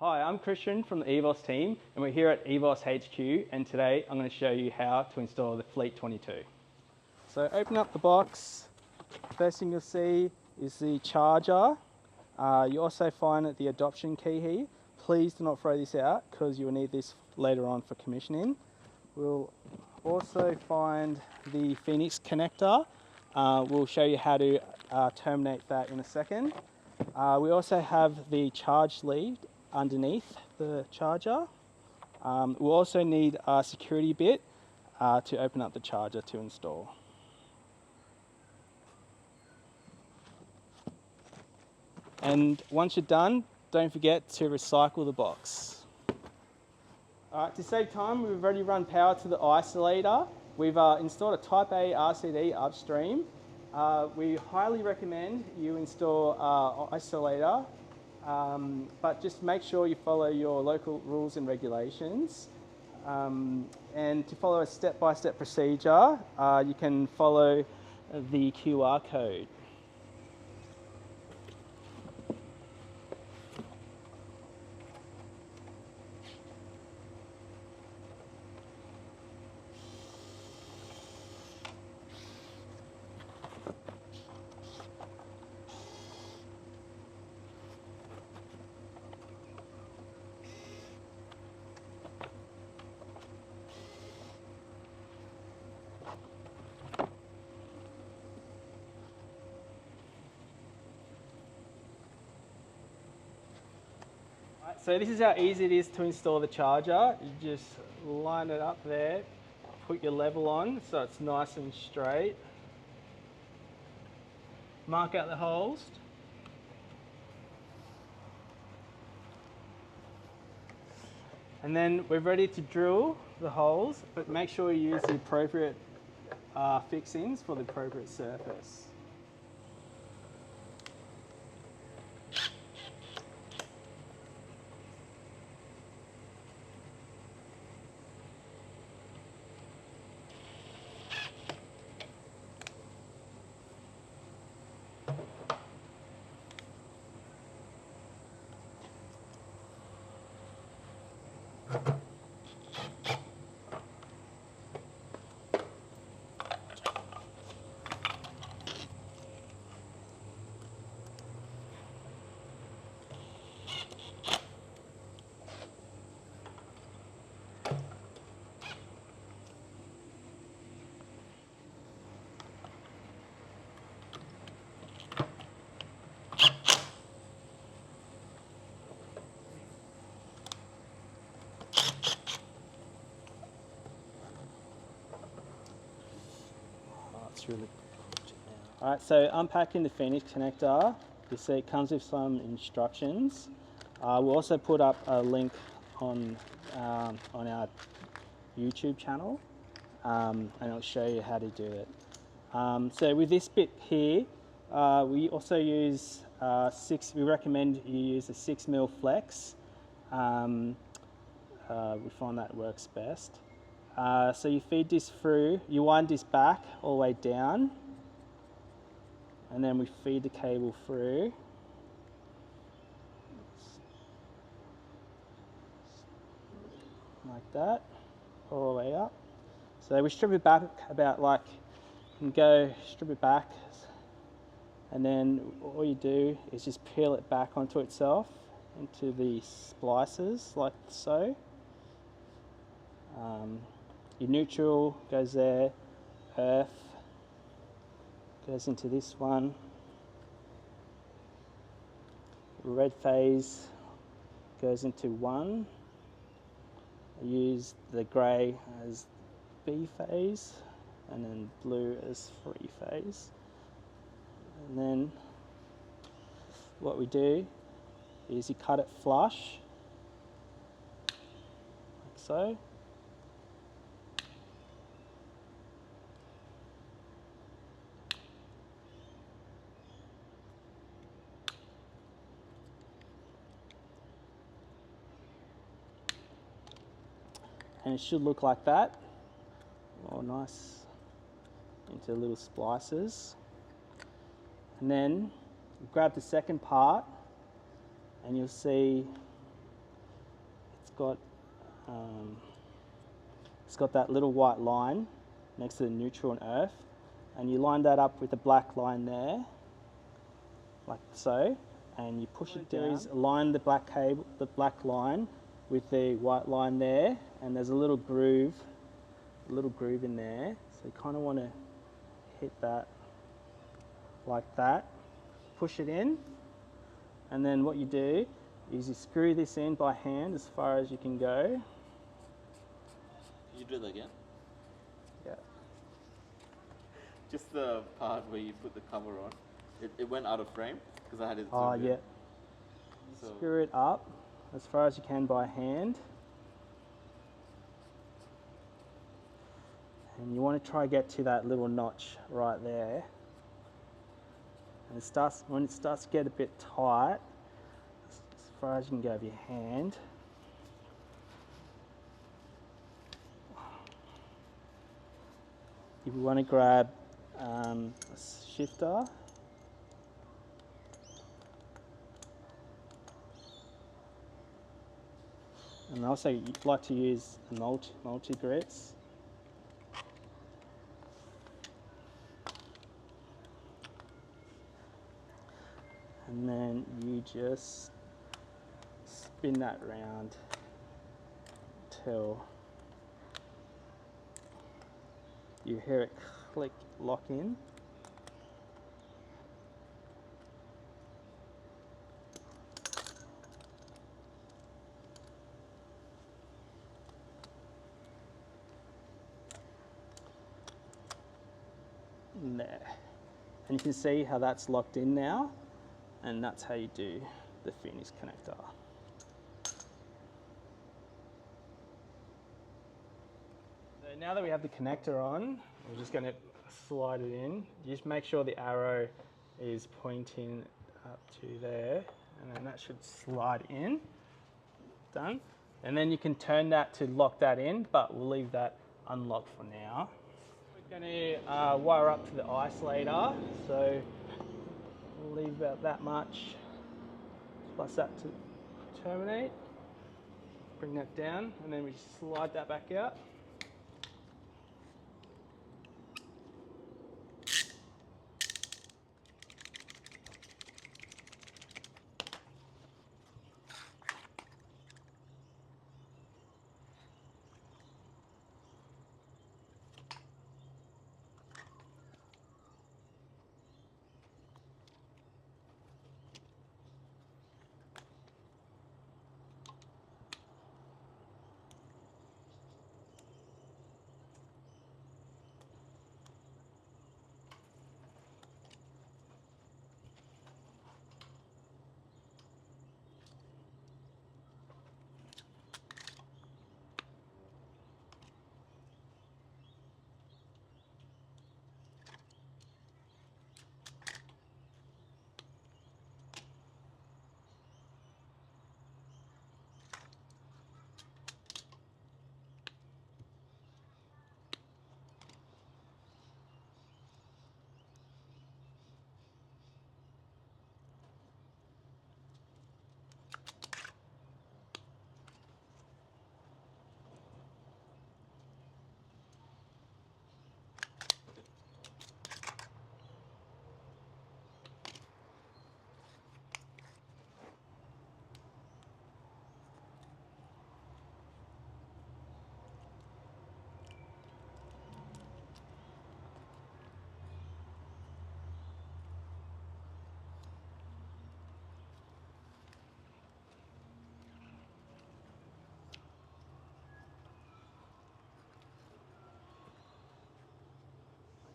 Hi, I'm Christian from the EVOS team, and we're here at EVOS HQ, and today I'm going to show you how to install the Fleet22. So open up the box. First thing you'll see is the charger. You also find the adoption key here. Please do not throw this out because you will need this later on for commissioning. We'll also find the Phoenix connector. We'll show you how to terminate that in a second. We also have the charge lead underneath the charger. We'll also need a security bit to open up the charger to install. And once you're done, don't forget to recycle the box. Alright, to save time, we've already run power to the isolator. We've installed a Type A RCD upstream. We highly recommend you install isolator, but just make sure you follow your local rules and regulations. And to follow a step-by-step procedure, you can follow the QR code. So this is how easy it is to install the charger. You just line it up there, put your level on so it's nice and straight. Mark out the holes. And then we're ready to drill the holes, but make sure you use the appropriate fixings for the appropriate surface. Really Alright, so unpacking the Phoenix connector, you see it comes with some instructions. We'll also put up a link on our YouTube channel, and it'll show you how to do it. So with this bit here, we also use we recommend you use a 6mm flex. We find that works best. So you feed this through, you wind this back all the way down, and then we feed the cable through. Like that, all the way up. So we strip it back about like, you can strip it back, and then all you do is just peel it back onto itself, into the splices, like so. Your neutral goes there, earth goes into this one, red phase goes into 1. I use the grey as B phase, and then blue as 3 phase. And then what we do is you cut it flush, like so. And it should look like that, all nice into little splices. And then grab the second part, and you'll see it's got that little white line next to the neutral and earth, and you line that up with the black line there, like so, and you push it down. Align the black cable, the black line, with the white line there, and there's a little groove in there. So you kind of want to hit that like that. Push it in, and then what you do is you screw this in by hand as far as you can go. You do that again? Yeah. Just the part where you put the cover on. It went out of frame because I had it zoomed Oh, in. yeah. So Screw it up as far as you can by hand. And you want to try to get to that little notch right there. And when it starts to get a bit tight, as far as you can go with your hand, you want to grab a shifter. And also you'd like to use multi-grits. And then you just spin that round till you hear it click, lock in. And there. And you can see how that's locked in now, and that's how you do the finish connector. So now that we have the connector on, we're just going to slide it in. Just make sure the arrow is pointing up to there, and then that should slide in. Done. And then you can turn that to lock that in, but we'll leave that unlocked for now. We're going to wire up to the isolator, so we'll leave about that much. Plus that to terminate. Bring that down, and then we slide that back out.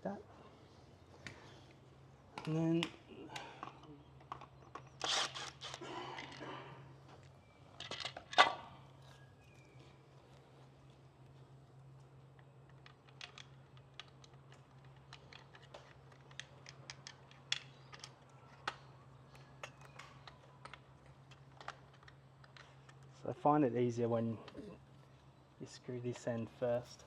That. And then so I find it easier when you screw this end first.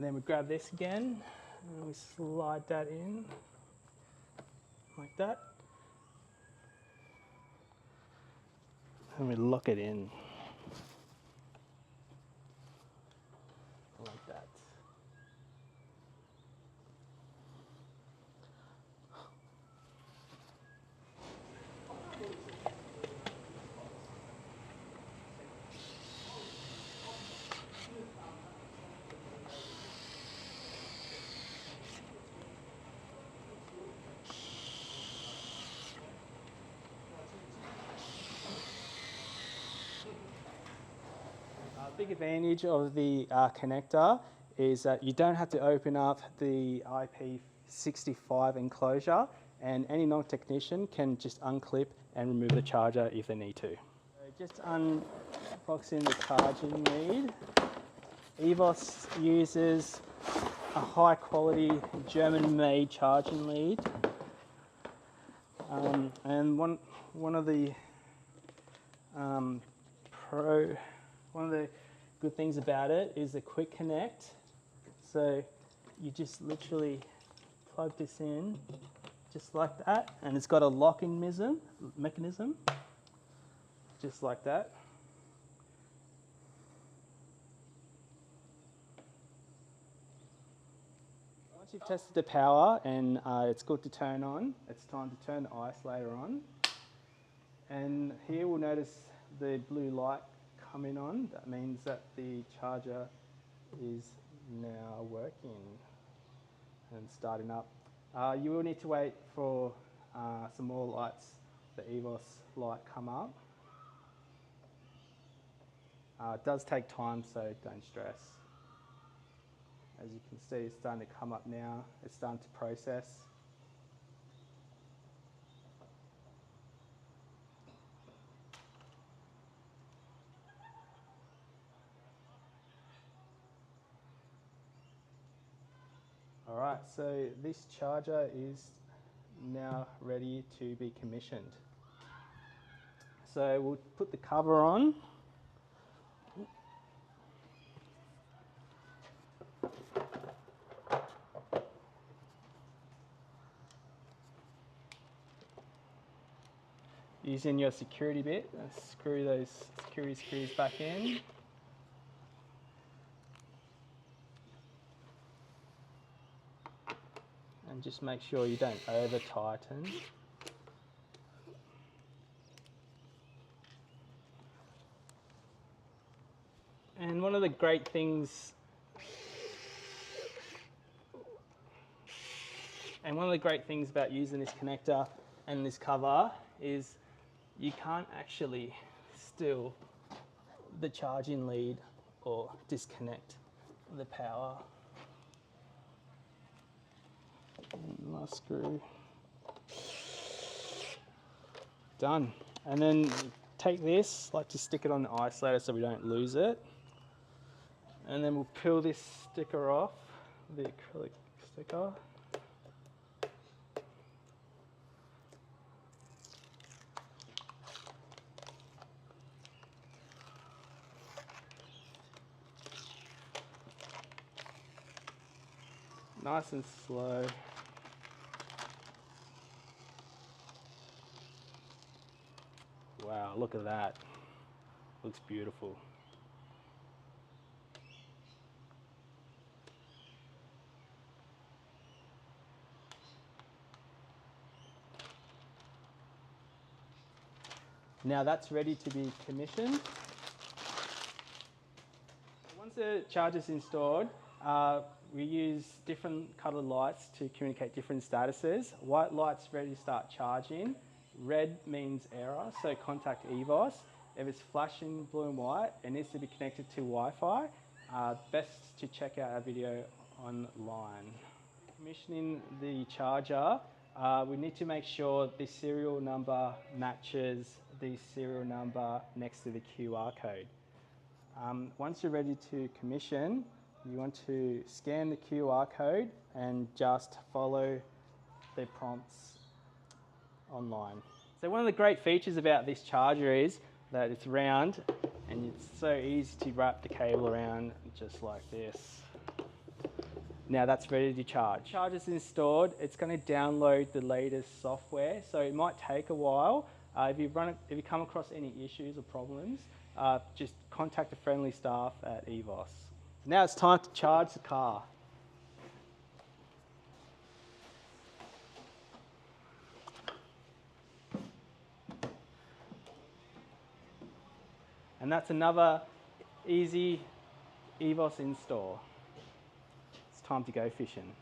then we grab this again and we slide that in like that. And we lock it in like that. Big advantage of the connector is that you don't have to open up the IP65 enclosure, and any non-technician can just unclip and remove the charger if they need to. So just unboxing the charging lead. EVOS uses a high quality German-made charging lead, and one of the good things about it is the quick connect. So you just literally plug this in just like that, and it's got a locking mechanism just like that. Once you've tested the power and it's good to turn on, it's time to turn the isolator on. And here we'll notice the blue light coming on. That means that the charger is now working and starting up. You will need to wait for some more lights, the EVOS light, come up. It does take time, so don't stress. As you can see, it's starting to come up now. It's starting to process. All right, so this charger is now ready to be commissioned. So we'll put the cover on. Using your security bit, screw those security screws back in. And just make sure you don't over tighten. And one of the great things about using this connector and this cover is you can't actually steal the charging lead or disconnect the power. Last screw. Done. And then take this, like to stick it on the isolator so we don't lose it. And then we'll peel this sticker off, the acrylic sticker. Nice and slow. Wow, look at that. Looks beautiful. Now that's ready to be commissioned. Once the charger's installed, we use different coloured lights to communicate different statuses. White light's ready to start charging. Red means error, so contact EVOS. If it's flashing blue and white, it needs to be connected to Wi-Fi. Best to check out our video online. Commissioning the charger, we need to make sure the serial number matches the serial number next to the QR code. Once you're ready to commission, you want to scan the QR code and just follow the prompts online. So one of the great features about this charger is that it's round and it's so easy to wrap the cable around just like this. Now that's ready to charge. Charge is installed, it's going to download the latest software, so it might take a while. If you come across any issues or problems, just contact the friendly staff at EVOS. Now it's time to charge the car. And that's another easy EVOS install. It's time to go fishing.